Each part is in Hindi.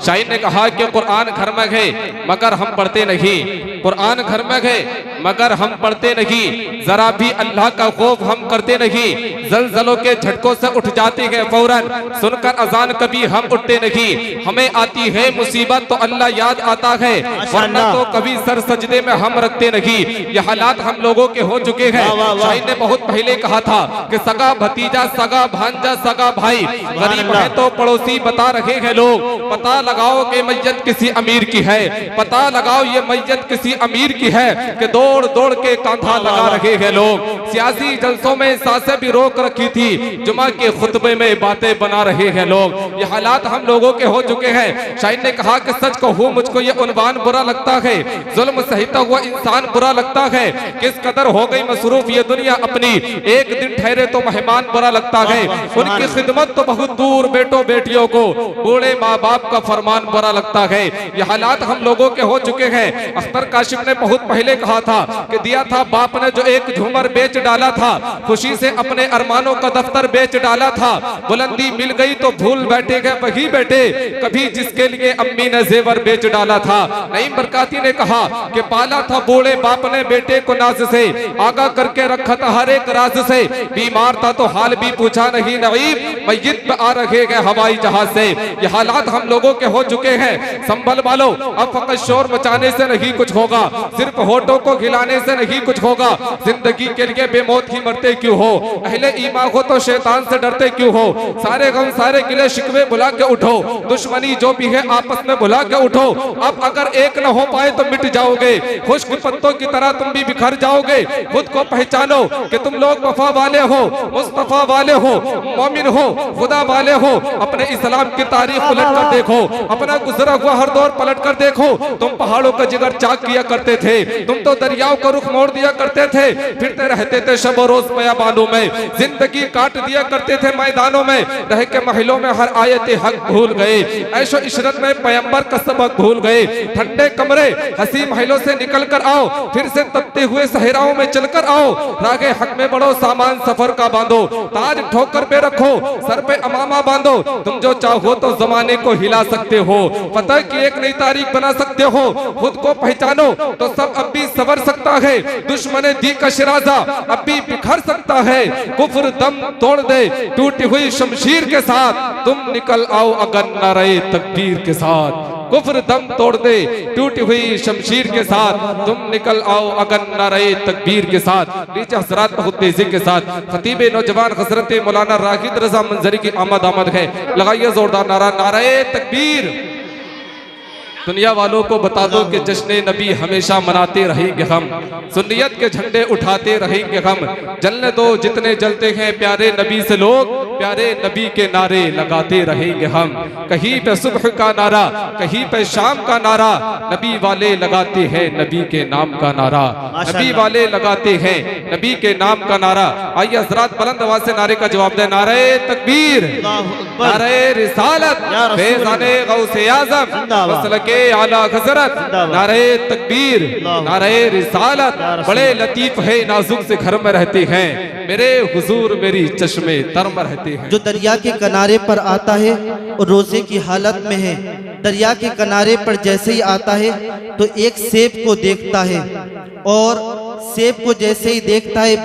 शायर ने कहा कि कुरान घर में है मगर हम पढ़ते नहीं, कुरान घर में है मगर हम पढ़ते नहीं, जरा भी अल्लाह का खौफ हम करते नहीं, जलजलों के झटकों से उठ जाते हैं फौरन, सुनकर अजान कभी हम उठते नहीं, हमें आती है मुसीबत तो अल्लाह याद आता है, वरना तो कभी सर सजदे में हम रखते नहीं। ये हालात हम लोगों के हो चुके हैं। शायर ने बहुत पहले कहा था कि सगा भतीजा, सगा भांजा, सगा भाई, गरीब है तो पड़ोसी बता रहे हैं लोग, पता लगाओ कि मैयत किसी अमीर की है, पता लगाओ ये मैयत किसी अमीर की है, कि दौड़ दौड़ के कांधा लगा रहे हैं लोग। सियासी जलसों में सांसें भी रोक रखी थी, जुमा के खुतबे में बातें बना रहे हैं लोग। ये हालात हम लोगों के हो चुके हैं। शायर ने कहा कि सच कहूं मुझको ये उन्वान बुरा लगता है, जुल्म सहता हुआ इंसान बुरा लगता है, किस कदर हो गई मसरूफ ये दुनिया अपनी, एक दिन ठहरे तो मेहमान बुरा लगता है, उनकी खिदमत तो बहुत दूर, बेटों बेटियों को बूढ़े माँ बाप का फरमान बुरा लगता है। ये हालात हम लोगों के हो चुके हैं। अख्तर काशिफ ने बहुत पहले कहा था कि दिया था बाप ने जो एक झूमर बेच डाला था, खुशी से अपने अरमानों का दफ्तर बेच डाला था, बुलंदी मिल गई तो भूल बैठे गए वही बेटे, कभी जिसके लिए अम्मी ने जेवर बेच डाला था। नईम बरकाती ने कहा कि पाला था बूढ़े बाप ने बेटे को नाज से, आगा करके रखा था हर एक राज से, बीमार था तो हाल भी पूछा नहीं नईम, मय्यत पे आ रहे गए हवाई जहाज से। ये हालात हम लोगों के हो चुके हैं। संभल वालों, अब फकत शोर मचाने से नहीं कुछ होगा, सिर्फ होठों को खिलाने से नहीं कुछ होगा, जिंदगी के लिए बेमौत ही मरते क्यों हो, अहले ईमान हो तो शैतान से डरते क्यों हो, सारे गम सारे गिले शिकवे भुला के उठो, दुश्मनी जो भी है आपस में भुला के उठो, अब अगर एक न हो पाए तो मिट जाओगे, खुश्क पत्तों की तरह तुम भी बिखर जाओगे। खुद को पहचानो कि तुम लोग वफा वाले हो, मुस्तफा वाले हो, मोमिन हो, खुदा वाले हो। अपने इस्लाम की तारीख उलट कर देखो, अपना गुजरा हुआ हर दौर पलट कर देखो। तुम पहाड़ों का जिगर चाक किया करते थे, तुम तो दरियाओं का रुख मोड़ दिया करते थे, फिरते रहते थे शब रोज बयाबानों में, जिंदगी काट दिया करते थे मैदानों में, रह के महलों में हर आयत हक भूल गए, ऐशो इशरत में पैगंबर का सबक भूल गए। ठंडे कमरे हसी महलों से निकल कर आओ, फिर से तपते हुए सहराओं में चलकर आओ, रागे हक में बढ़ो, सामान सफर का बांधो, ताज ठोकर पे रखो, सर पे अमामा बांधो, तुम जो चाहो तो जमाने को हिला सकते हो, फतह की एक नई तारीख बना सकते हो। खुद को पहचानो तो सब अब भी सवर सकता है, दुश्मन दी का शिराजा अब भी बिखर सकता है, कुफ्र दम तोड़ दे टूटी हुई शमशीर के साथ, तुम निकल आओ अगर नारे तकबीर के साथ, कुफ्र दम तोड़ दे टूटी हुई शमशीर के साथ, तुम निकल आओ अगर नारे तकबीर के साथ। नीचे हजरात बहुत तेजी के साथ खतीब नौजवान हजरत मौलाना राशिद रजा मंजरी की आमद है, लगाइए जोरदार नारा, नारे तकबीर। दुनिया वालों को बता दो कि जश्न नबी हमेशा मनाते रहेंगे हम, सुन्नियत के झंडे उठाते रहेंगे हम, जलने दो जितने जलते हैं प्यारे नबी से लोग, प्यारे नबी के नारे लगाते रहेंगे हम। कहीं पे सुबह का नारा, कहीं पे शाम का नारा, नबी वाले लगाते हैं नबी के नाम का नारा, नबी वाले लगाते हैं नबी के नाम का नारा। आइए हजरात बुलंद आवाज से नारे का जवाब दें, नारे तकबीर, नारे रिसालत, फैज़ाने गौसे आज़म, मसलके आला हज़रत, नारे तकबीर, नारे रिसालत। बड़े लतीफ है नाजुक से घर में रहते हैं, मेरे हुजूर मेरी चश्मे तर में रहते हैं। जो दरिया के किनारे पर आता है और रोजे की हालत में है, दरिया के किनारे पर जैसे ही आता है तो एक सेब को देखता है, और सेब को जैसे ही देखता है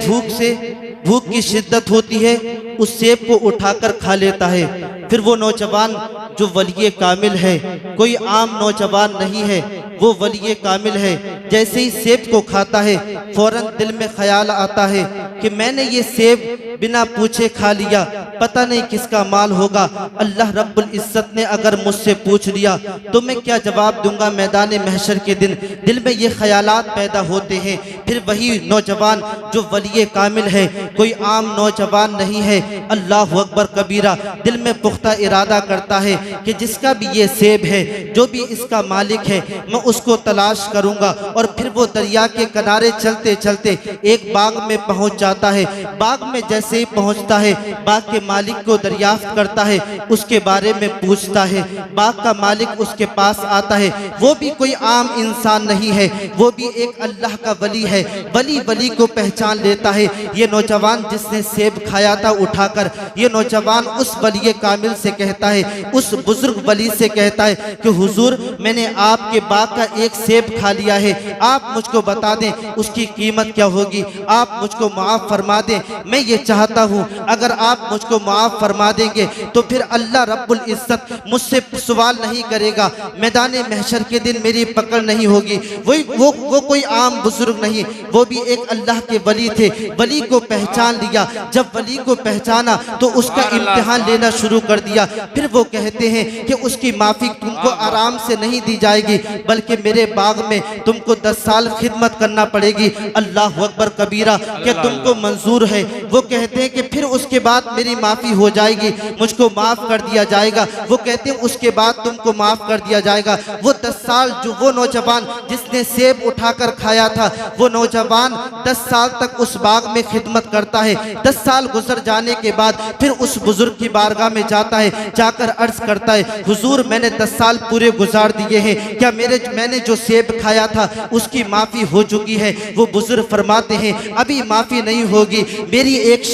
भूख की शिद्दत होती है, उस सेब को उठाकर खा लेता है। फिर वो नौजवान जो वलिये कामिल है, कोई आम नौजवान नहीं है, वो वलिये कामिल है, जैसे ही सेब को खाता है फौरन दिल में ख्याल आता है कि मैंने ये सेब बिना पूछे खा लिया, पता नहीं किसका माल होगा। अल्लाह रब्बुल इज्जत ने अगर मुझसे पूछ लिया तो मैं क्या जवाब दूंगा मैदान महशर के दिन। दिल में ये ख्यालात पैदा होते हैं। फिर वही नौजवान जो वलिये कामिल है, कोई आम नौजवान नहीं है, अल्लाह अकबर कबीरा, दिल में पुख्ता इरादा करता है कि जिसका भी ये सेब है, जो भी इसका मालिक है, मैं उसको तलाश करूंगा। और फिर वो दरिया के किनारे चलते चलते एक बाग में पहुंच जाता है। बाग में जैसे ही पहुंचता है, बाग के मालिक को दरियाफ्त करता है, उसके बारे में पूछता है। बाग का मालिक उसके पास आता है, वो भी कोई आम इंसान नहीं है, वो भी एक अल्लाह का वली है। वली वली को पहचान लेता है। ये नौजवान जिसने सेब खाया था उठाकर, ये नौजवान उस वली कामिल से कहता है, उस बुजुर्ग वली से कहता है कि हुजूर, मैंने आपके बाग का एक सेब खा लिया है, आप मुझको बता दें उसकी कीमत क्या होगी, आप मुझको माफ़ फरमा दें। मैं ये चाहता हूँ अगर आप मुझको माफ़ फरमा देंगे तो फिर अल्लाह रब्बुल इज्जत मुझसे सवाल नहीं करेगा, मैदान महशर के दिन मेरी पकड़ नहीं होगी। वो कोई आम बुजुर्ग नहीं, वो भी एक अल्लाह के वली थे। वली को पहचान लिया, जब वली को पहचाना तो उसका इम्तिहान लेना शुरू कर दिया। फिर वो कहते हैं कि उसकी माफ़ी तुमको आराम से नहीं दी जाएगी, बल्कि मेरे बाग में तुमको 10 साल खिदमत करना पड़ेगी। अल्लाह अकबर कबीरा, क्या तुमको मंजूर है? वो कहते हैं कि फिर उसके बाद मेरी माफ़ी हो जाएगी, मुझको माफ़ कर दिया जाएगा। वो कहते हैं उसके बाद तुमको माफ़ कर दिया जाएगा। वो 10 साल जो वो नौजवान जिसने सेब उठाकर खाया था, वो नौजवान 10 साल तक उस बाग में खिदमत करता है। 10 साल गुजर जाने के बाद फिर उस बुजुर्ग की बारगाह में जाता है, जाकर अर्ज करता है, हुजूर, मैंने 10 साल पूरे गुजार दिए हैं, क्या मैंने जो सेब खाया था उसकी माफ़ी हो चुकी है? वो बुजुर्ग फरमाते हैं, अभी माफ़ी नहीं होगी, मेरी एक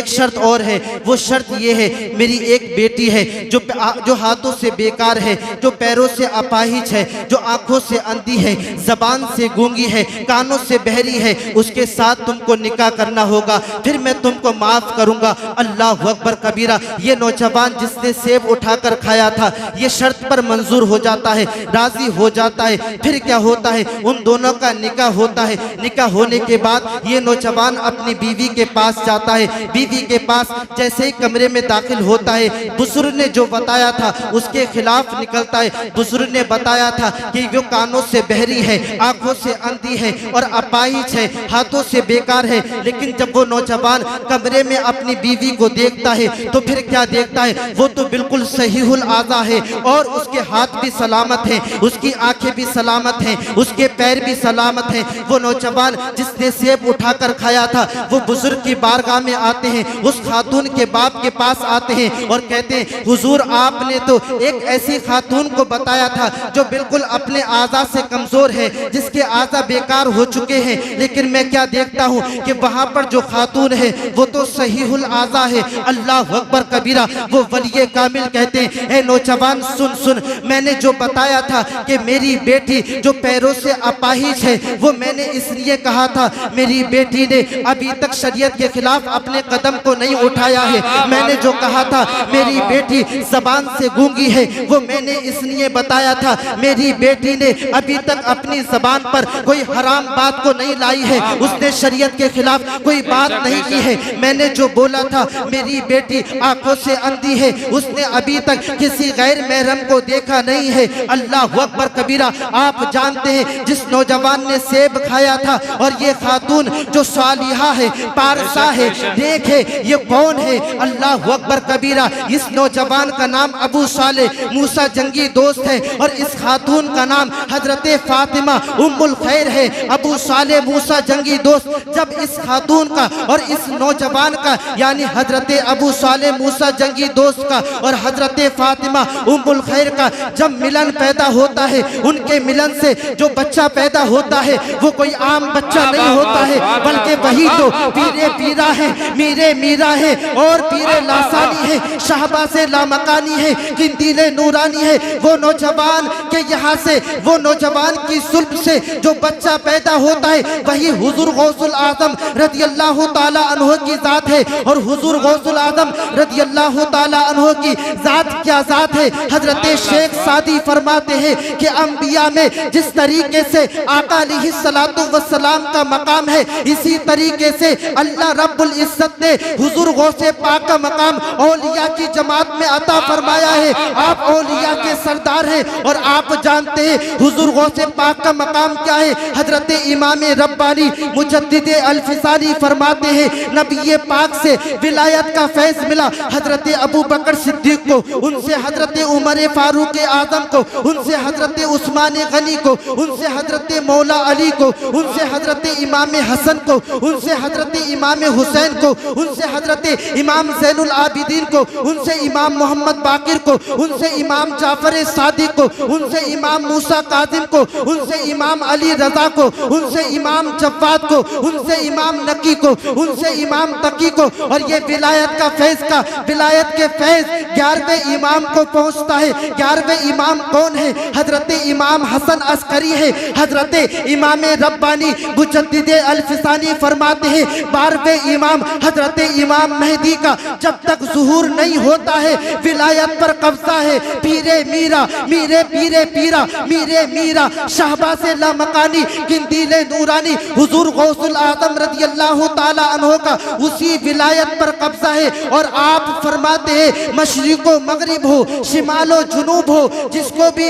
शर्त और है। वो शर्त ये है, मेरी एक बेटी है जो हाथों से बेकार है, जो पैरों से अपाहिज है, जो आंखों से अंधी है, जबान से गूंगी है, कानों से बहरी है, उसके साथ तुमको निकाह करना होगा, फिर मैं तुमको माफ करूंगा। अल्लाह अकबर कबीरा। ये नौजवान जिसने सेब उठाकर खाया था, ये शर्त पर मंजूर हो जाता है, राजी हो जाता है। फिर क्या होता है, उन दोनों का निकाह होता है। निकाह होने के बाद ये नौजवान अपनी बीवी के पास जाता है। बीवी के पास जैसे ही कमरे में दाखिल होता है, बुजुर्ग ने जो बताया था उसके खिलाफ निकलता है। बुजुर्ग ने बताया था कि वो कानों से बहरी है, आंखों से अंधी है और अपाहिज है, हाथों से बेकार है। लेकिन जब वो नौजवान कमरे में अपनी बीवी को देखता है तो फिर क्या देखता है, वो तो बिल्कुल सहीहुल आज़ा है और उसके हाथ भी सलामत हैं, उसकी आंखें भी सलामत हैं, उसके पैर भी सलामत हैं। वो नौजवान जिसने सेब उठाकर खाया था, वो बुजुर्ग की बारगाह में आते हैं, उस खातून के बाप के पास आते हैं और कहते हैं, हुजूर, आपने तो एक ऐसी खातून को बताया था जो बिल्कुल अपने आज़ा से कमजोर है, जिसके आज़ा बेकार हो चुके हैं, लेकिन मैं क्या देखता हूँ कि वहाँ पर जो खातून है वो तो सहीहुल आज़ा है। अल्लाह अकबर कबीरा। वो वली कामिल कहते हैं, ए नौजवान, सुन, मैंने जो बताया था कि मेरी बेटी जो पैरों से अपाहिज है, वो मैंने इसलिए कहा था, मेरी बेटी ने अभी तक शरीयत के खिलाफ अपने कदम को नहीं उठाया है। मैंने जो कहा था मेरी बेटी जबान से गूंगी है, वो मैंने इसलिए बताया था, मेरी बेटी ने अभी तक अपनी जबान पर कोई हराम बात को नहीं लाई है, उसने शरीयत के खिलाफ कोई बात नहीं की है। मैंने जो बोला था, मेरी बेटी आंखों से अंधी है, उसने अभी तक किसी गैर महरम को देखा नहीं है। अल्लाह अकबर कबीरा। आप जानते हैं जिस नौजवान ने सेब खाया था और ये खातून जो सालिहा है, पारसा है, देखे ये कौन है? अल्लाह अकबर कबीरा। इस नौजवान का नाम अबू साले मूसा जंगी दोस्त है और इस खातून का नाम हजरत फातिमा उम्मुल खैर है। अबू साले मूसा जंगी दोस्त, जब इस खातून का और इस नौजवान का यानी हजरत अबू साले मूसा जंगी दोस्त का और हजरत फातिमा उम्मुल खैर का जब मिलन पैदा होता है, उनके मिलन से जो बच्चा पैदा होता है वो कोई आम बच्चा नहीं होता है, बल्कि वही तो पीरे पीरा है, मीरे मीरा है और पीरे लासानी है, शाहबाज़े लामकानी है, किंदीले नूरानी है। वो नौजवान के यहाँ से, वो नौजवान की सुल्ब से जो बच्चा पैदा होता है वही हुजूर गौसुल आजम रदियल्लाहु ताला अन्हु की जात है। और हुजूर गौसुल आजम रदियल्लाहु ताला अन्हु की जात क्या जात है? हजरत शेख सादी फरमाते हैं कि अंबिया में जिस तरीके से आका अलैहिस्सलातु वस्सलाम का मकाम है, इसी तरीके से अल्लाह रब्बुल इज्जत ने हुजूर गौसे पाक का मकाम औलिया की जमात में अता फरमाया है। आप औलिया के सरदार हैं और आप जानते हैं हुजूर गौसे पाक का मकाम क्या है। हजरत इमाम रब्बानी मुजद्दिद अल-फिसानी फरमाते हैं नबी पाक से विलायत का फैज़ मिला हजरत अबू बकर सिद्दीक को, उनसे हजरत उमर फारूक आजम को, उनसे हजरत उस्मान गनी को, उनसे हजरत मौला अली को, उनसे हजरत इमाम हसन को, उनसे हजरत इमाम हुसैन को, उनसे हजरत इमाम ज़ैनुल आबिदीन को, उनसे इमाम मोहम्मद बाकिर को, उनसे इमाम जाफर सादिक को, उनसे इमाम मूसा काजिम को, उनसे इमाम अली रजा को, उनसे इमाम जव्वाद को, उनसे इमाम नकी को, उनसे इमाम तकी को। और ये विलायत का फैज़ का विलायत के फैज़ 11वें इमाम को पहुंचता है। 11वें इमाम कौन है? हजरत इमाम हसन अस्करी है। हजरत इमाम रब्बानी मुजद्दिद अल-फिसानी फरमाते हैं 12वें इमाम हजरत इमाम मेहदी का जब तक ज़ुहूर नहीं होता है विलायत पर कब्जा है। पीरे मीरा मीरे पीरे पीरा मीरे मीरा शाहबाज़े लामकानी किंदीले नूरानी हुजूर गौसुल आज़म रज़ियल्लाहु ताला अन्हु का उसी विलायत पर कब्जा है। और आप फरमाते हैं मशरिको मगरिब हो शिमालो जुनूब हो, जिसको भी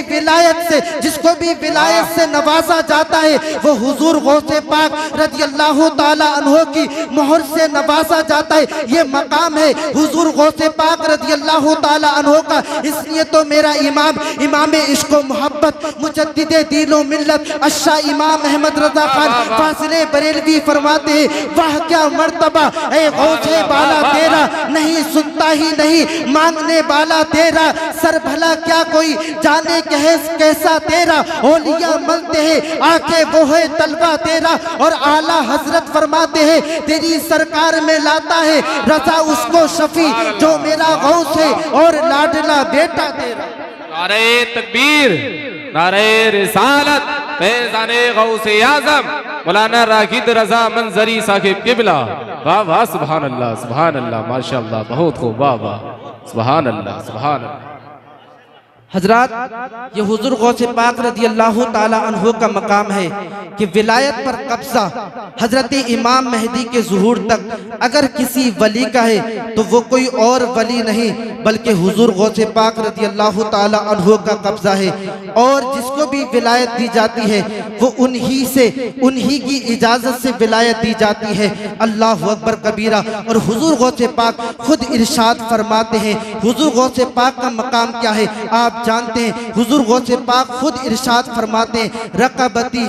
विलायत से नवाजा जाता है वो हुजूर गौसे पाक रज़ियल्लाहु ताला अन्हु की मोहर से नवाजा जाता है। ये मकाम है हुजूर गौसे पाक रज़ियल्लाहु ताला अन्हु का। इसलिए तो मेरा इमाम इश्क़ो मोहब्बत मुजद्दिद दीनो मिल्लत अशा इमाम अहमद रज़ा खान फासिले बरेलवी फरमाते हैं वाह क्या मर्तबा ए गौसे बाला तेरा, नहीं सुनता ही नहीं मांगने वाला तेरा, सर भला क्या कोई जाने कैसा तेरा, ओलिया मलते हैं आंखें वो है तलवा तेरा। और आला हजरत फरमाते हैं तेरी सरकार में लाता है रजा उसको शफी जो मेरा गौस है और लाडला बेटा तेरा। नारे तकबीर, नारे रिसालत, फैज़ाने गौसे आज़म मौलाना रागिद रजा मंजरी साहिब किबला। वाह वाह सुभान अल्लाह माशाअल्लाह, बहुत खूब, वाह वाह सुभान अल्लाह। हजरात ये हुजूर गौसे पाक रज़ियल्लाहु ताला अन्हु का मकाम है कि विलायत पर कब्जा हजरत इमाम मेहदी के ज़ुहूर तक अगर किसी वली का है तो वो कोई और वली नहीं बल्कि हुजूर गौसे पाक रज़ियल्लाहु ताला अन्हु का कब्जा है। और जिसको भी विलायत दी जाती है वो उन्हीं की इजाज़त से विलायत दी जाती है। अल्लाहु अकबर कबीरा। और हुजूर गौसे पाक खुद इरशाद फरमाते हैं हुजूर गौसे पाक का मकाम क्या है आप जानते हैं। हुजूर गौसे पाक खुद इरशाद फरमाते हैं रक़बती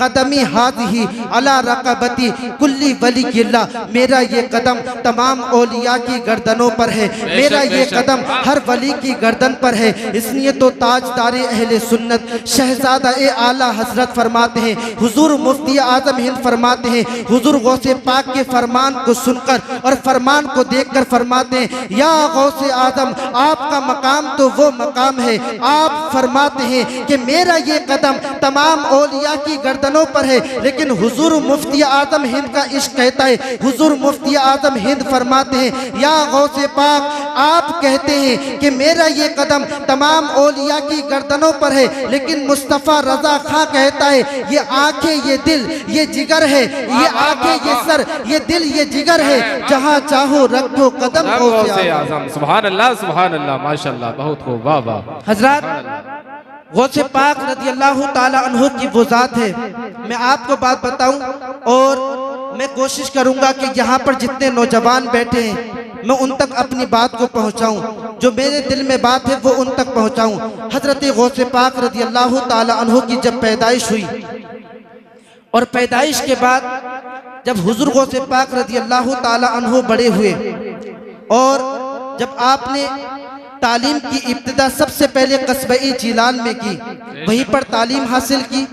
कदमी हाज़िही अला रक़बती कुल्ली वली किल्ला, मेरा ये कदम तमाम औलिया की गर्दनों पर है, मेरा ये कदम हर वली की गर्दन पर है। इसलिए तो ताजदार अहले सुन्नत शहजादा ए आला हजरत फरमाते हैं हुजूर मुफ्ती आजम हिंद फरमाते हैं हुजूर गौसे पाक के फरमान को सुनकर और फरमान को देखकर फरमाते हैं या गौसे आजम आपका मकाम तो वो मकाम है। आप फरमाते हैं कि मेरा ये कदम तमाम औलिया की गर्दनों पर है, लेकिन हुजूर मुफ्ती आजम हिंद का इश्क कहता है हुजूर मुफ्ती आजम हिंद फरमाते हैं या गौसे पाक आप कहते हैं कि मेरा ये कदम तमाम औलिया की गर्दनों पर है, लेकिन मुस्तफ़ा रजा खां कहता है ये आंखें ये दिल ये जिगर है, ये आंखें ये सर ये दिल ये जिगर है, जहां चाहो रखो कदम गौसे आजम। सुभान अल्लाह माशाअल्लाह, बहुत खूब, वाह वाह। हजरत गौसे पाक रज़ियल्लाहु ताला अन्हु की वो जात है। मैं आपको बात बताऊं और मैं कोशिश करूंगा कि यहाँ पर जितने नौजवान बैठे हैं मैं उन तक अपनी बात को पहुँचाऊं, जो मेरे दिल में बात है वो उन तक पहुँचाऊं। हजरत गौसे पाक रज़ियल्लाहु ताला अन्हु की जब पैदाइश हुई और पैदाइश के बाद जब हुजूर गौसे पाक रज़ियल्लाहु ताला अन्हु बड़े हुए और जब आपने तालीम की इब्तिदा सबसे पहले कस्बे जिलान में की, वहीं पर तालीम हासिल की,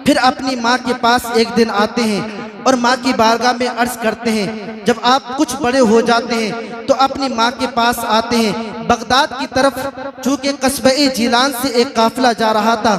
फिर अपनी माँ के पास एक दिन आते हैं और माँ की बारगाह में अर्ज करते हैं। जब आप कुछ बड़े हो जाते हैं तो अपनी माँ के पास आते हैं। बगदाद की तरफ चूँकि कस्बे जिलान से एक काफिला जा रहा था,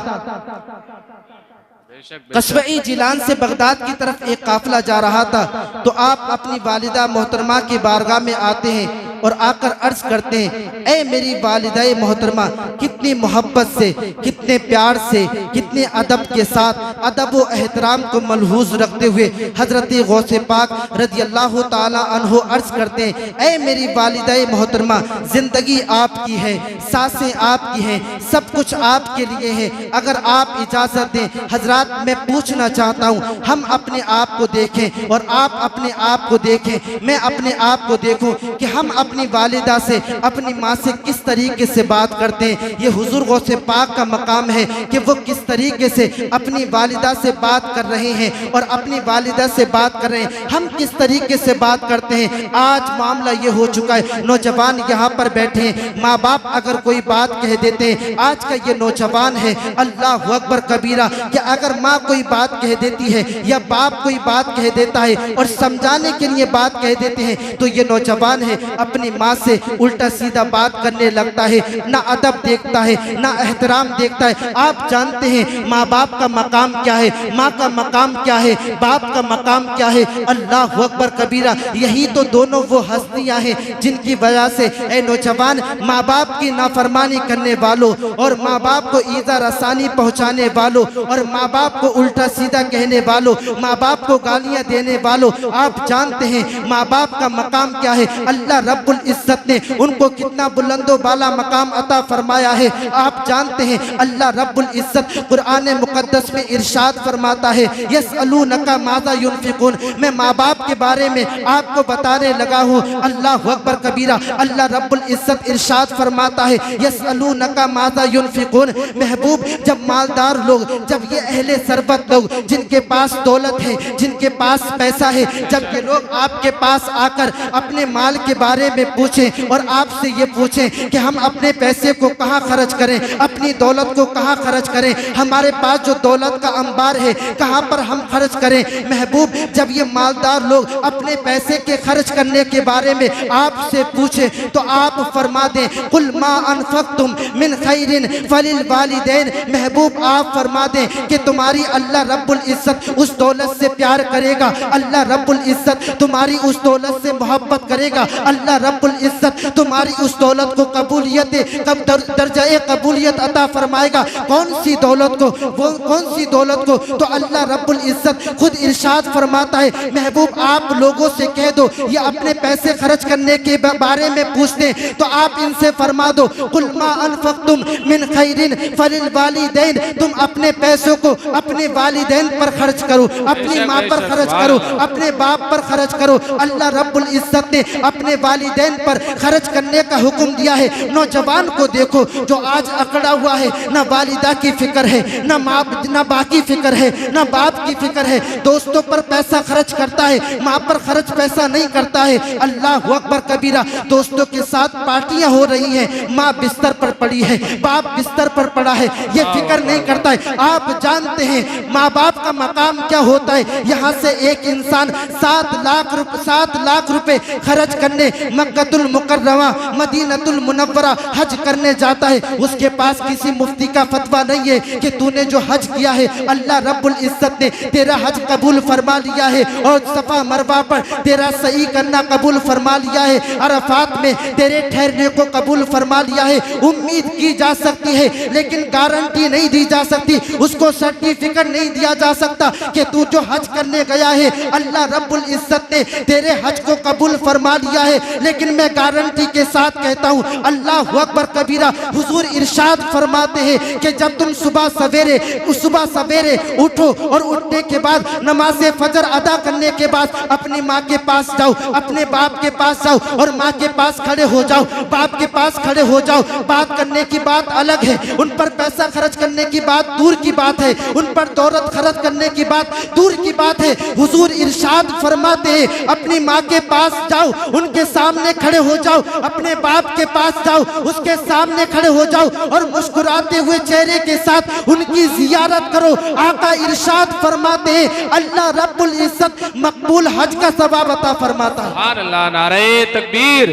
कस्बे जिलान से बगदाद की तरफ एक काफिला जा रहा था, तो आप अपनी वालिदा मोहतरमा की बारगाह में आते हैं और आकर अर्ज करते हैं, ऐ मेरी वालिदाए मोहतरमा, कितनी मोहब्बत से, कितने प्यार से, कितने अदब के साथ, अदब व एहतराम को मलहूज रखते हुए हजरत गौसे पाक रज़ी अल्लाह ताला अन्हो अर्ज करते हैं, ऐ मेरी वालिदाए मोहतरमा, जिंदगी आपकी है, सांसें आपकी हैं, सब कुछ आपके लिए है। अगर आप इजाजत दें हजरात, मैं पूछना चाहता हूँ, हम अपने आप को देखें और आप अपने आप को देखें, मैं अपने आप को देखूं कि हम अपनी वालिदा से, अपनी माँ से किस तरीके से बात करते हैं। ये हुजूर गौसे पाक का मकाम है कि वो किस तरीके से अपनी वालिदा से बात कर रहे हैं और अपनी वालिदा से बात कर रहे हैं, हम किस तरीके से बात करते हैं। आज मामला ये हो चुका है, नौजवान यहाँ पर बैठे हैं, माँ बाप अगर कोई बात कह देते हैं, आज का ये नौजवान है, अल्लाह अकबर कबीरा, कि अगर माँ कोई बात कह देती है या बाप कोई बात कह देता है और समझाने के लिए बात कह देते हैं, तो ये नौजवान है अपनी माँ से उल्टा सीधा बात करने लगता है, ना अदब देखता है, ना एहतराम देखता है। आप जानते हैं माँ बाप का मकाम क्या है, माँ का मकाम क्या है, बाप का मकाम क्या है, अल्लाह अकबर कबीरा। यही तो दोनों वो हस्तियाँ हैं जिनकी वजह से ए नौजवान, माँ बाप की नाफरमानी करने वालों और माँ बाप को ईज़ा रसानी पहुँचाने वालों और माँ बाप को उल्टा सीधा कहने वालों, माँ बाप को गालियाँ देने वालों, आप जानते हैं माँ बाप का मकाम क्या है। अल्लाह रब्बुल इज्जत ने उनको कितना बुलंदो बाला मकाम अता फरमाया है। आप जानते हैं अल्लाह रब्बुल इज्जत कुरान मुकद्दस में इरशाद फरमाता है, यसअलूनका माज़ा युनफिकून। मैं माँ बाप के बारे में आपको बताने लगा हूँ, अल्लाह अकबर कबीरा। अल्लाह रब्बुल इज्जत इरशाद फरमाता है, यसअलूनका माज़ा युनफिकून। महबूब, जब मालदार लोग, जब ये अहले सरबत लोग, जिनके पास दौलत है, जिनके पास पैसा है, जब ये लोग आपके पास आकर अपने माल के बारे में पूछें और आपसे ये पूछें कि हम अपने पैसे को कहाँ खर्च करें, अपनी दौलत को कहाँ खर्च करें, हमारे पास जो दौलत का अंबार है कहाँ पर हम खर्च करें। महबूब, जब ये मालदार लोग अपने पैसे के खर्च करने के बारे में आपसे पूछें तो आप फरमा दें, कुल मा अनफक्तुम मिन खैरिन फलिल वालिदैन। महबूब, आप फरमा दें कि तुम्हारी अल्लाह रब्बुल इज्जत उस दौलत से प्यार करेगा, अल्लाह रब्बुल इज्जत तुम्हारी उस दौलत से मोहब्बत करेगा, अल्लाह रब्बुल इज्जत तुम्हारी उस दौलत को कबूलियत, कब दर्जा कबूलियत अता फरमाएगा। कौन सी दौलत को, वो कौन सी दौलत को? तो अल्लाह रब्बुल इज्जत खुद इरशाद फरमाता है, महबूब आप लोगों से कह दो ये अपने पैसे खर्च करने के बारे में पूछते हैं तो आप इनसे फरमा दो, कुल मा अनफक्तुम मिन खैरिन फलिल वालिदैन। तुम अपने पैसों को अपने वालिदैन पर खर्च करो, अपनी माँ पर खर्च करो, अपने बाप पर खर्च करो। अल्लाह रब्बुल इज्जत ने अपने वालिदैन पर खर्च करने का हुक्म दिया है। नौजवान को देखो जो आज अकड़ा हुआ है, ना वालिदा की फिक्र है, ना माँ, ना बाकी फिक्र है, ना बाप की फिक्र है, दोस्तों पर पैसा खर्च करता है, माँ पर खर्च पैसा नहीं करता है। अल्लाह अकबर कबीरा। दोस्तों के साथ पार्टियां हो रही हैं, माँ बिस्तर पर पड़ी है, बाप बिस्तर पर पड़ा है, ये फिक्र नहीं करता है। आप जानते हैं माँ बाप का मकाम क्या होता है। यहाँ से एक इंसान 7 लाख रुपए खर्च करने मक्कतुल मुकर्रमा मदीनतुल मुनव्वरा हज करने जाता है, उसके पास किसी मुफ्ती का फतवा नहीं है कि तूने जो हज किया है अल्लाह रब्बुल इज्जत ने तेरा हज कबूल फरमा लिया है और सफा मरवा पर तेरा सही करना कबूल फरमा लिया है, अरफात में तेरे ठहरने को कबूल फरमा लिया है। उम्मीद की जा सकती है लेकिन गारंटी नहीं दी जा सकती, उसको सर्टिफिकेट नहीं दिया जा सकता कि तू जो हज करने गया है अल्लाह रब्बुल इज्जत ने तेरे हज को कबूल फरमा लिया है। लेकिन मैं गारंटी के साथ कहता हूँ, अल्लाह अकबर कबीरा। हुजूर इरशाद फरमाते हैं कि जब तुम सुबह सवेरे उठो और उठने के बाद नमाज फजर अदा करने के बाद अपनी माँ के पास जाओ, अपने बाप के पास जाओ और माँ के पास खड़े हो जाओ, बाप के पास खड़े हो जाओ। बात करने की बात अलग है, उन पर पैसा खर्च करने की बात दूर की बात है, उन पर दौलत खर्च करने की बात दूर की बात है। हुजूर इरशाद फरमाते हैं अपनी माँ के पास जाओ, उनके सामने खड़े हो जाओ, अपने बाप के पास जाओ, उसके सामने खड़े हो जाओ और मुस्कुराते हुए चेहरे के साथ उनकी जियारत करो। आका इरशाद फरमाते हैं अल्लाह रब्बुल इज्जत मकबूल हज का सवाब अता फरमाता है। सुभान अल्लाह। नारे तकबीर,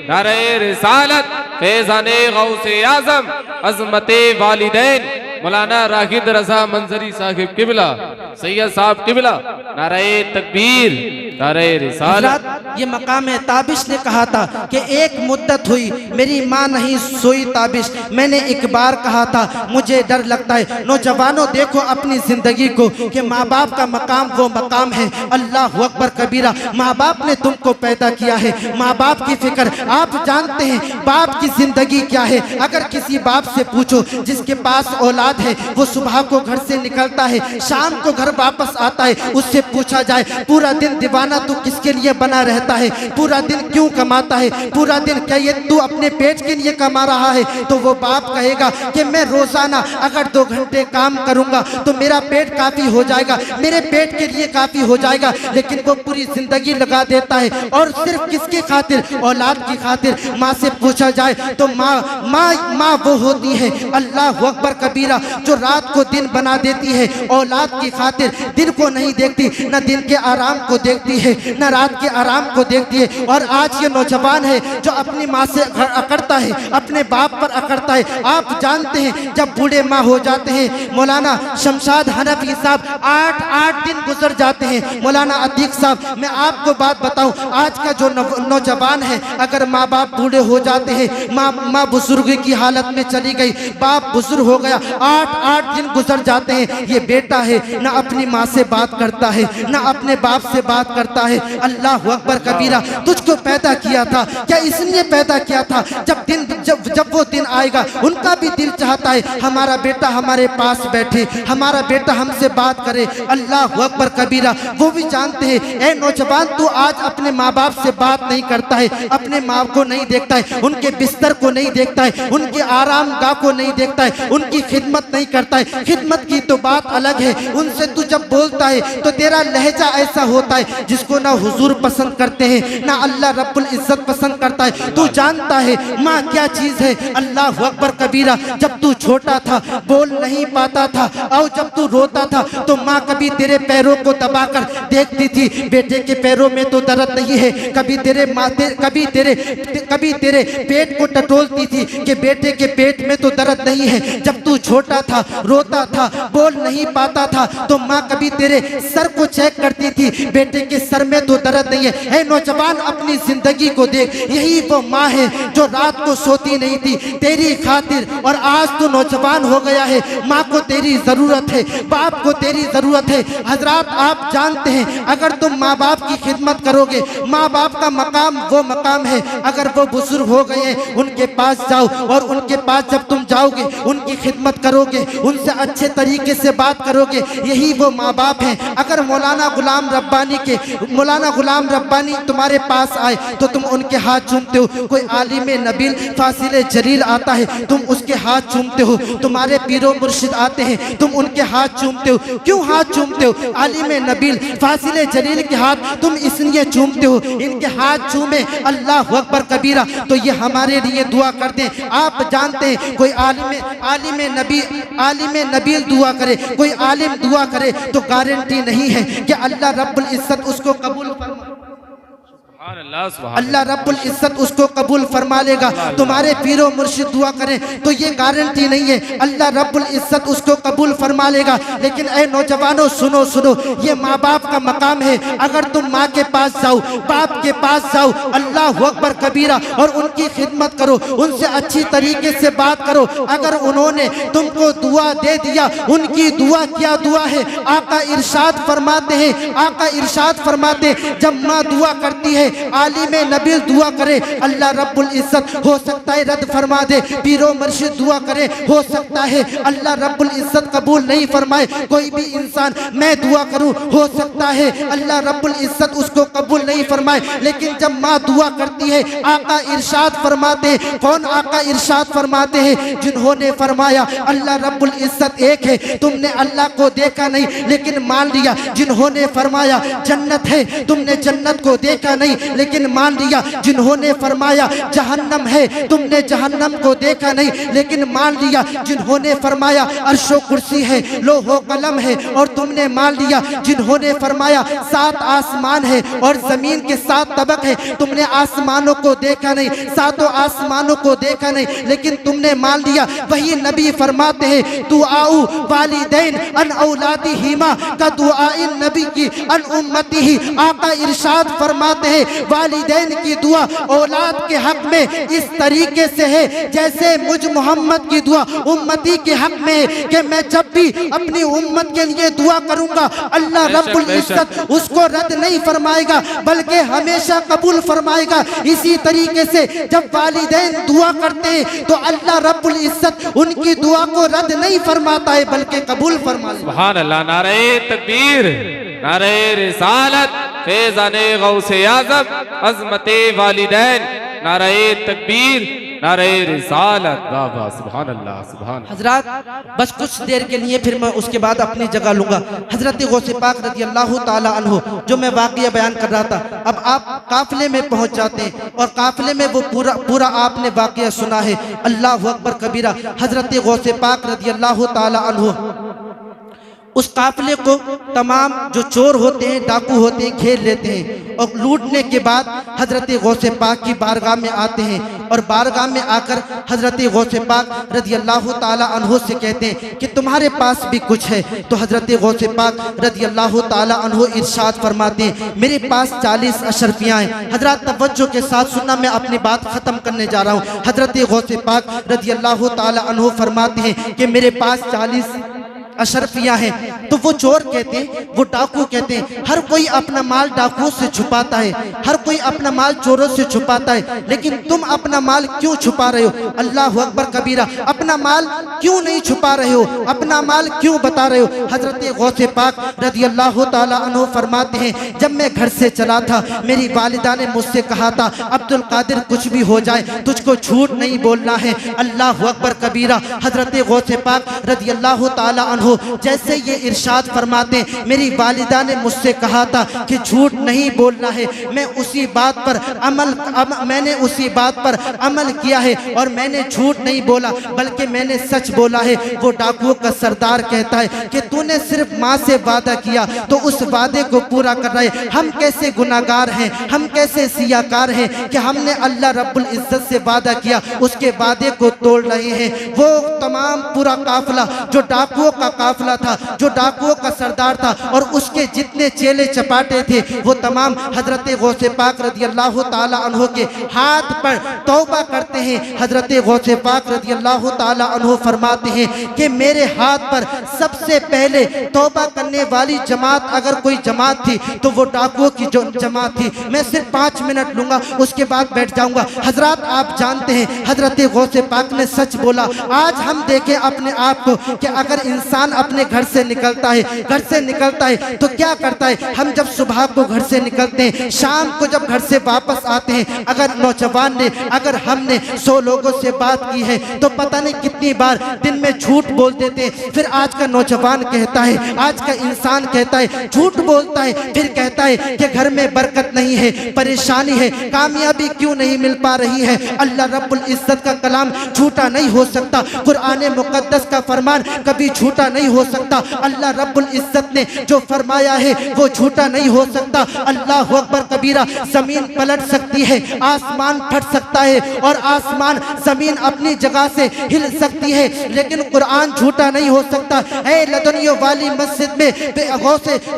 नारे रिसालत, फैज़ाने गौसे आज़म, अज़मते वालिदैन, मौलाना राशिद रज़ा मंजरी साहिब किबला, सैयद साहब किबला। नारे तकबीर, दारे रिसालत। हज़रत ये मकाम ताबिश ने कहा था कि एक मुद्दत हुई मेरी माँ नहीं सोई ताबिश, मैंने एक बार कहा था मुझे डर लगता है। नौजवानों देखो अपनी ज़िंदगी को कि माँ बाप का मकाम वो मकाम है, अल्लाह अकबर कबीरा। माँ बाप ने तुमको पैदा किया है, माँ बाप की फिक्र आप जानते हैं बाप की ज़िंदगी क्या है। अगर किसी बाप से पूछो जिसके पास औलाद है, वो सुबह को घर से निकलता है, शाम को घर वापस आता है, उससे पूछा जाए पूरा दिन दीवाना तू किसके लिए बना रहता है, पूरा दिन क्यों कमाता है, पूरा दिन क्या ये तू अपने पेट के लिए कमा रहा है, तो वो बाप कहेगा कि मैं रोजाना अगर 2 घंटे काम करूंगा तो मेरा पेट काफी हो जाएगा, मेरे पेट के लिए काफी हो जाएगा। लेकिन वो पूरी जिंदगी लगा देता है और सिर्फ किसकी खातिर, औलाद की खातिर। माँ से पूछा जाए तो माँ वो होती है अल्लाह अकबर कबीरा जो रात को दिन बना देती है, औलाद की खातिर दिन को नहीं देखती, न दिन के आराम को देखती है न रात के आराम को देखती है। और आज ये नौजवान है जो अपनी माँ से अकड़ता है, अपने बाप पर अकड़ता है। आप जानते हैं जब बूढ़े माँ हो जाते हैं, मौलाना शमशाद हनफी साहब 8 दिन गुजर जाते हैं। मौलाना अतीक साहब मैं आपको बात बताऊं, आज का जो नौजवान है अगर माँ बाप बूढ़े हो जाते हैं, माँ बुजुर्ग की हालत में चली गई, बाप बुजुर्ग हो गया, 8 दिन गुजर जाते हैं, ये बेटा है ना अपनी माँ से बात करता है ना अपने बाप से बात करता है। अल्लाह अकबर कबीरा, तुझको पैदा किया था क्या इसलिए पैदा किया था जब वो दिन आएगा उनका भी दिल चाहता है हमारा बेटा हमारे पास बैठे, हमारा बेटा हमसे बात करे। अल्लाह अकबर कबीरा, वो भी जानते हैं ए नौजवान तू आज अपने माँ बाप से बात नहीं करता है, अपने माँ को नहीं देखता है, उनके बिस्तर को नहीं देखता है, उनके आराम गाह को नहीं देखता है, उनकी खिदमत नहीं करता है। खिदमत की तो बात अलग है, उनसे तू जब बोलता है तो तेरा लहजा ऐसा होता है जिसको ना हुजूर पसंद करते हैं ना अल्लाह रब्बुल इज्जत पसंद करता है। तू जानता है माँ क्या चीज है, अल्लाह अकबर कबीरा। जब तू छोटा था बोल नहीं पाता था और जब तू रोता था तो माँ कभी तेरे पैरों को दबाकर देखती थी, बेटे के पैरों में तो दर्द नहीं है, कभी तेरे पेट को टटोलती थी कि बेटे के पेट में तो दर्द नहीं है। जब तू छोटा था रोता था बोल नहीं पाता था तो माँ कभी तेरे सर को चेक करती थी, बेटे के सर में तो दर्द नहीं है। नौजवान अपनी जिंदगी को देख, यही वो माँ है जो रात को सोती नहीं थी तेरी खातिर, और आज तो नौजवान हो गया है, माँ को तेरी जरूरत है, बाप को तेरी जरूरत है। हजरात आप जानते हैं अगर तुम माँ बाप की खिदमत करोगे, माँ बाप का मकाम वो मकाम है, अगर वो बुजुर्ग हो गए उनके पास जाओ और उनके पास जब तुम जाओगे उनकी खिदमत करोगे, उनसे अच्छे तरीके से बात करोगे, यही वो माँ बाप हैं। अगर मौलाना गुलाम रब्बानी तुम्हारे पास आए तो तुम उनके हाथ चूमते हो, कोई आलिम नबील फासिले जलील आता है तुम उसके हाथ चूमते हो, तुम्हारे पीरो मुर्शिद आते हैं तुम उनके हाथ चूमते हो। क्यों हाथ चूमते हो? आलिम नबील फासिले जलील के हाथ तुम इसलिए चूमते हो, इनके हाथ चूमे अल्लाह अकबर कबीरा तो ये हमारे लिए दुआ करते हैं। आप जानते हैं कोई आलिम नबील दुआ करे, कोई आलिम दुआ करे तो गारंटी नहीं है कि अल्लाह रब्बुल इज्जत उसको कबूल फरमा, अल्लाह रब्बुल इज्जत उसको कबूल फरमा लेगा। तुम्हारे पीरो मुर्शिद दुआ करें तो ये गारंटी नहीं है अल्लाह रब्बुल इज्जत उसको कबूल फरमा लेगा। लेकिन ए नौजवानों सुनो, ये माँ बाप का मकाम है। अगर तुम माँ के पास जाओ, बाप के पास जाओ, अल्लाह अकबर कबीरा, और उनकी खिदमत करो, उनसे अच्छी तरीके से बात करो। अगर उन्होंने तुमको दुआ दे दिया, उनकी दुआ क्या दुआ है, आका इरशाद फरमाते जब माँ दुआ करती है आलिम नबील दुआ करे अल्लाह रब्बुल इज्जत हो सकता है रद्द फरमा दे, पीरो मुर्शिद दुआ करे हो सकता है अल्लाह रब्बुल इज्जत कबूल नहीं फरमाए। कोई भी इंसान मैं दुआ करूं हो सकता है अल्लाह रब्बुल इज्जत उसको कबूल नहीं फरमाए। लेकिन जब माँ दुआ करती है आका इरशाद फरमाते, कौन आका इरशाद फरमाते हैं? जिन्होंने फरमाया अल्लाह रब्बुल इज्जत एक है, तुमने अल्लाह को देखा नहीं लेकिन मान लिया। जिन्होंने फरमाया जन्नत है, तुमने जन्नत को देखा नहीं लेकिन मान लिया। जिन्होंने फरमाया जहन्नम है, तुमने जहन्नम को देखा नहीं, लेकिन मान लिया। जिन्होंने फरमाया अर्शो कुर्सी है, लोहो कलम है, और तुमने मान लिया। जिन्होंने फरमाया 7 आसमान है और जमीन के 7 तबक है, तुमने आसमानों को देखा नहीं, 7 आसमानों को देखा नहीं, लेकिन तुमने मान लिया। वही नबी फरमाते हैं दुआउ वालिदैन अन औलादी हिमा का दुआ इन नबी की अन उम्मती ही। आका इरशाद फरमाते हैं वालिदैन की दुआ औलाद के हक में इस तरीके से है जैसे मुझ मोहम्मद की दुआ उम्मती के हक में है, कि मैं जब भी अपनी उम्मत के लिए दुआ करूंगा अल्लाह रब्बुल इज्जत उसको रद्द नहीं फरमाएगा बल्कि हमेशा कबूल फरमाएगा। इसी तरीके से जब वालिदैन दुआ करते हैं तो अल्लाह रब्बुल इज्जत उनकी दुआ को रद्द नहीं फरमाता है बल्कि कबूल फरमाता है। सुभान अल्लाह। नारे तकबीर, नारे रिसालत, फैज़ाने गौसे आज़म, अज़मते वालिदैन, नारे तकबीर, नारे रिसालत। वाह वाह, सुभान अल्लाह, सुभान। हजरत बस कुछ देर के लिए फिर मैं उसके बाद अपनी जगह लूंगा। हजरत गौसे पाक रज़ी अल्लाह ताला अन्हु जो मैं वाक़या बयान कर रहा था, अब आप काफिले में पहुंच जाते हैं और काफिले में वो पूरा आपने वाक़या सुना है। अल्लाह अकबर कबीरा। हजरत गौसे पाक रज़ी अल्लाह ताला अन्हु उस काफिले को तमाम जो चोर होते हैं, डाकू होते हैं, घेर लेते हैं और लूटने के बाद हजरत गौसे पाक की बारगाह में आते हैं और बारगाह में आकर हजरत गौसे पाक रज़ी अल्लाह ताला अन्हु से कहते हैं कि तुम्हारे पास भी कुछ है। तो हजरत गौसे पाक रज़ी अल्लाह ताला अन्हु इरशाद फरमाते हैं मेरे पास 40 अशरफियाँ हैं। हजरत तवज्जो के साथ सुनना, मैं अपनी बात ख़त्म करने जा रहा हूँ। हजरत गौसे पाक रज़ी अल्लाह ताला अन्हु फरमाते हैं कि मेरे पास 40 अशरफियाँ हैं। तो वो चोर कहते हैं, वो डाकू कहते हैं, हर कोई अपना माल डाकुओं से छुपाता है, हर कोई अपना माल चोरों से छुपाता है, लेकिन तुम अपना माल क्यों छुपा रहे हो? अल्लाह अकबर कबीरा। अपना माल क्यों नहीं छुपा रहे हो? अपना माल क्यों बता रहे हो? हजरत गौसे पाक रज़ी अल्लाह ताला अन्हु फरमाते हैं जब मैं घर से चला था मेरी वालिदा ने मुझसे कहा था अब्दुल कादिर कुछ भी हो जाए तुझको झूठ नहीं बोलना है। अल्लाह अकबर कबीरा। हजरत गौसे पाक रज़ी अल्लाह ताला अन्हु जैसे ये इरशाद फरमाते मेरी वालिदा ने मुझसे कहा था कि झूठ नहीं बोलना है, मैं उसी बात पर मैंने उसी बात पर अमल किया है और मैंने झूठ नहीं बोला बल्कि मैंने सच बोला है। वो डाकुओं का सरदार कहता है कि तूने सिर्फ माँ से वादा किया तो उस वादे को पूरा कर रहे। हम कैसे गुनाहगार हैं, हम कैसे सियाकार हैं कि हमने अल्लाह रब्बुल इज्जत से वादा किया उसके वादे को तोड़ रहे हैं। वो तमाम पूरा काफिला जो डाकुओं का काफिला था, जो डाकुओं का सरदार था और उसके जितने चेले चपाटे थे वो तमाम हजरत गौसे पाक रज़ी अल्लाह ताला अन्हु के हाथ पर तौबा करते हैं। हजरत गौसे पाक रज़ी अल्लाह ताला अन्हु फरमाते हैं कि मेरे हाथ पर सबसे पहले तौबा करने वाली जमात अगर कोई जमात थी तो वो डाकुओं की जो जमात थी। मैं सिर्फ 5 मिनट लूंगा उसके बाद बैठ जाऊंगा। हजरत आप जानते हैं हजरत गौसे पाक ने सच बोला। आज हम देखें अपने आप को कि अगर इंसान अपने घर से निकलता है तो क्या करता है? हम जब सुबह को घर से निकलते हैं, शाम को जब घर से वापस आते हैं, अगर नौजवान ने अगर हमने 100 लोगों से बात की है तो पता नहीं कितनी बार दिन में झूठ बोल देते हैं। फिर आज का नौजवान कहता है, आज का इंसान कहता है, झूठ बोलता है, फिर कहता है कि घर में बरकत नहीं है, परेशानी है, कामयाबी क्यों नहीं मिल पा रही है। अल्लाह रब्बुल इज्जत का कलाम झूठा नहीं हो सकता, कुरान मुकद्दस का फरमान कभी झूठा नहीं हो सकता। अल्लाह रब्बुल इज्जत ने जो फरमाया है वो झूठा नहीं हो सकता। अल्लाह अकबर कबीरा। जमीन पलट सकती है, आसमान फट सकता है और आसमान जमीन अपनी जगह से हिल सकती है, लेकिन कुरान झूठा नहीं हो सकता। है लदनियों वाली मस्जिद में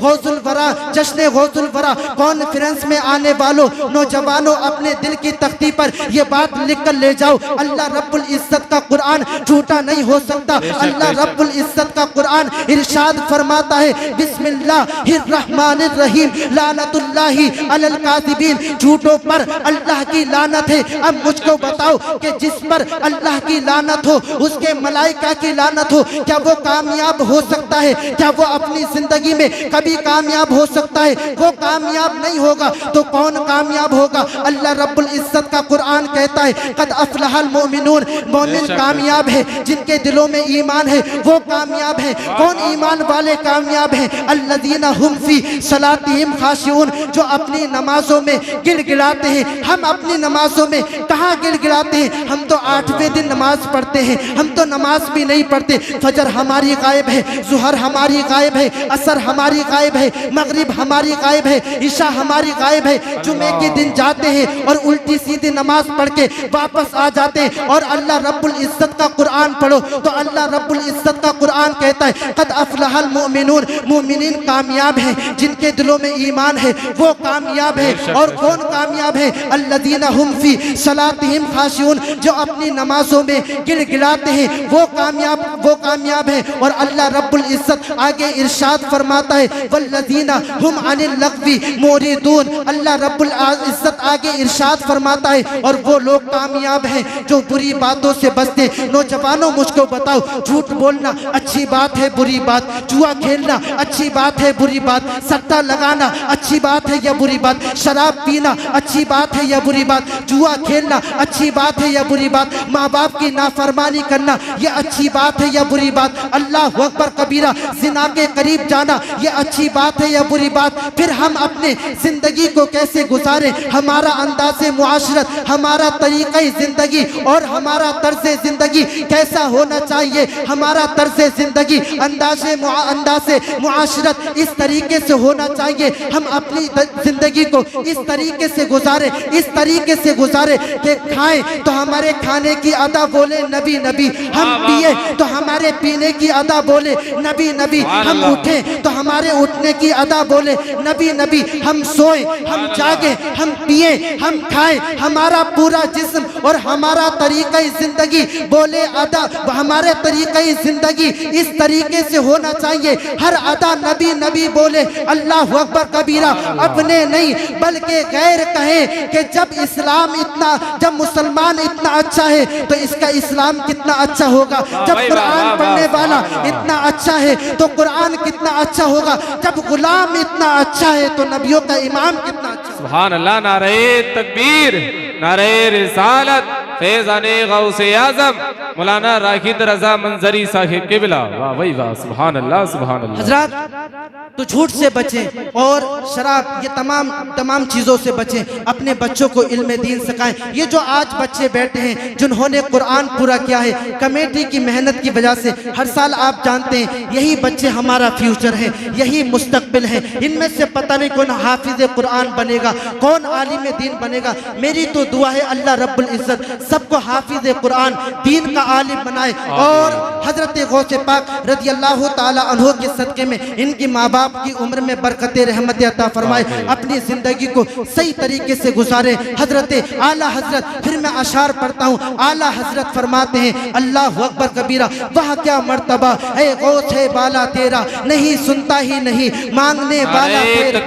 गौसुल वरा जश्न गौसुल वरा कॉन्फ्रेंस में आने वालों नौजवानों अपने दिल की तख्ती पर ये बात लिख कर ले जाओ, अल्लाह रब्बुल इज्जत का कुरान झूठा नहीं हो सकता। अल्लाह रब्बुल इज्जत का कुरान इरशाद फरमाता है बिस्मिल्लाहिर्रहमानिर्रहीम लानतुल्लाहि अलल काज़िबीन। झूठों पर अल्लाह की लानत है। अब मुझको बताओ कि जिस पर अल्लाह की लानत हो उसके मलाइका की लानत हो, क्या वो कामयाब हो सकता है? क्या वो अपनी जिंदगी में कभी कामयाब हो सकता है? वो कामयाब नहीं होगा तो कौन कामयाब होगा? अल्लाह रब्बुल इज्जत का कुरान कहता है कद अफलहल मोमिनून। मोमिन कामयाब है, जिनके दिलों में ईमान है वो कामयाब है। कौन ईमान वाले कामयाब हैं? अल्लज़ीना हुम फी सलातिहिम खाशिऊन, जो अपनी नमाजों में गिड़गिड़ाते हैं। हम अपनी नमाजों में कहाँ गिड़गिड़ाते हैं? हम तो 8वें दिन नमाज पढ़ते हैं, हम तो नमाज भी नहीं पढ़ते। फजर हमारी गायब है, जुहर हमारी गायब है, असर हमारी गायब है, मगरिब हमारी गायब है, ईशा हमारी गायब है। जुमे के दिन जाते हैं और उल्टी सीधी नमाज पढ़ के वापस आ जाते हैं। और अल्लाह रब्बुल इज्जत का कुरान पढ़ो तो अल्लाह रब्बुल इज्जत का कुरान कहता है कद अफलहल मुमिनून, मुमिनीन कामयाब हैं, जिनके दिलों में ईमान है वो कामयाब है। और कौन कामयाब है? अल्लज़ीना हुम फी सलातिहिम खाशिऊन, जो अपनी नमाजों में गिड़गिड़ाते हैं वो कामयाब है। और अल्लाह रब्बुल इज्जत आगे इरशाद फरमाता है वल्लज़ीना हुम अनिल लग़वी मुरिदून, अल्लाह रब्बुल इज्जत आगे इरशाद फरमाता है और वो लोग कामयाब हैं जो बुरी बातों से बचते हैं। नौजवानों मुझको बताओ, झूठ बोलना अच्छी बात है बुरी बात? जुआ खेलना अच्छी बात है बुरी बात? सट्टा लगाना अच्छी बात है या बुरी बात? शराब पीना अच्छी बात है या बुरी बात? जुआ खेलना अच्छी बात है या बुरी बात? माँ बाप की नाफरमानी करना यह अच्छी बात है या बुरी बात? अल्लाह अकबर कबीरा, जिना के करीब जाना यह अच्छी बात है या बुरी बात? फिर हम अपने जिंदगी को कैसे गुजारें? हमारा अंदाज़े मुआशरत, हमारा तरीक़ा जिंदगी और हमारा तर्ज़े जिंदगी कैसा होना चाहिए? हमारा तर्ज़े जिंदगी, अंदाज़े मुआशरत इस तरीके से होना चाहिए। हम अपनी जिंदगी को इस तरीके से गुजारे कि खाएं तो हमारे खाने की अदा बोले नबी नबी, हम पिए तो हमारे पीने की अदा बोले नबी नबी, हम उठे तो हमारे उठने की अदा बोले नबी नबी, हम सोए, हम जागे, हम पिए, हम खाएं, हमारा पूरा जिस्म और हमारा तरीक़ा जिंदगी बोले अदा, हमारे तरीक़ा जिंदगी इस तरीके से होना चाहिए। हर अदा नबी नबी बोले, अल्लाह अकबर कबीरा, अपने नहीं बल्कि गैर कहें कि जब मुसलमान इतना अच्छा है तो इसका इस्लाम कितना अच्छा होगा। जब कुरान पढ़ने वाला इतना अच्छा है तो कुरान कितना अच्छा होगा। जब गुलाम इतना अच्छा है तो नबियों का इमाम कितना अच्छा। सुभान अल्लाह, नारे तकबीर, नारे रिसालत, फैज़ाने गौसे आज़म मौलाना राशिद रज़ा मंजरी साहिब क़िबला। वाह भाई वाह, सुभान अल्लाह सुभान अल्लाह। हजरात, तो झूठ से बचें और शराब, ये तमाम चीज़ों से बचें। अपने बच्चों को इल्म दीन सिखाएं। ये जो आज बच्चे बैठे हैं जिन्होंने कुरान पूरा किया है कमेटी की मेहनत की वजह से, हर साल आप जानते हैं यही बच्चे हमारा फ्यूचर है, यही मुस्तकबिल है। इनमें से पता नहीं कौन हाफिज कुरान बनेगा, कौन आलिम दीन बनेगा। मेरी तो दुआ है अल्लाह रब्बुल इज्जत सबको हाफिज कुरान, दीन का आलिम बनाए। और हजरत गौसे पाक रज़ी अल्लाह ताला अन्हु के सदक़े में इनकी माँ बाप की उम्र में बरकत रहमत अता फरमाए, अपनी जिंदगी को सही तरीके से गुजारे। हजरत आला हजरत, फिर मैं अशार पढ़ता हूँ, आला हजरत फरमाते हैं अल्लाह अकबर कबीरा, वह क्या मर्तबा है गौस है बाला तेरा, नहीं सुनता ही नहीं मांगने वाला तेरा।